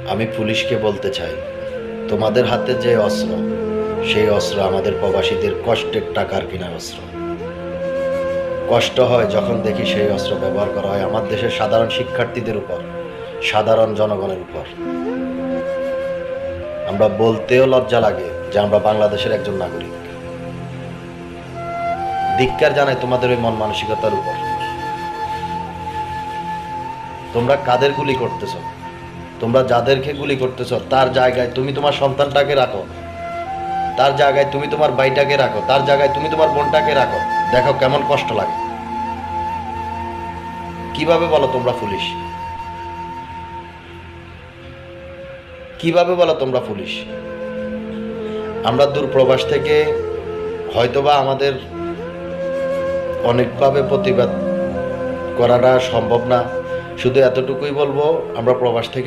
আমি পুলিশকে বলতে চাই, তোমাদের হাতে যে অস্ত্র, সেই অস্ত্র আমাদের প্রবাসীদের কষ্টের টাকার কেনার অস্ত্র। কষ্ট হয় যখন দেখি সেই অস্ত্র ব্যবহার করা হয় আমার দেশের সাধারণ শিক্ষার্থীদের উপর, সাধারণ জনগণের উপর। আমরা বলতেও লজ্জা লাগে যে আমরা বাংলাদেশের একজন নাগরিক। ধিক্কার জানাই তোমাদের ওই মন মানসিকতার উপর। তোমরা কাদের গুলি করতেছ? তোমরা যাদেরকে গুলি করতেছ তার জায়গায় তুমি তোমার সন্তানটাকে রাখো, তার জায়গায় তুমি তোমার ভাইটাকে রাখো, তার জায়গায় তুমি তোমার বোনটাকে রাখো। দেখো কেমন কষ্ট লাগে। কিভাবে বলো তোমরা পুলিশ? কিভাবে বলো তোমরা পুলিশ? আমরা দূরপ্রবাস থেকে হয়তোবা আমাদের অনেকভাবে প্রতিবাদ করাটা সম্ভব না। শুধু এতটুকুই বলবো, আমরা প্রবাস থেকে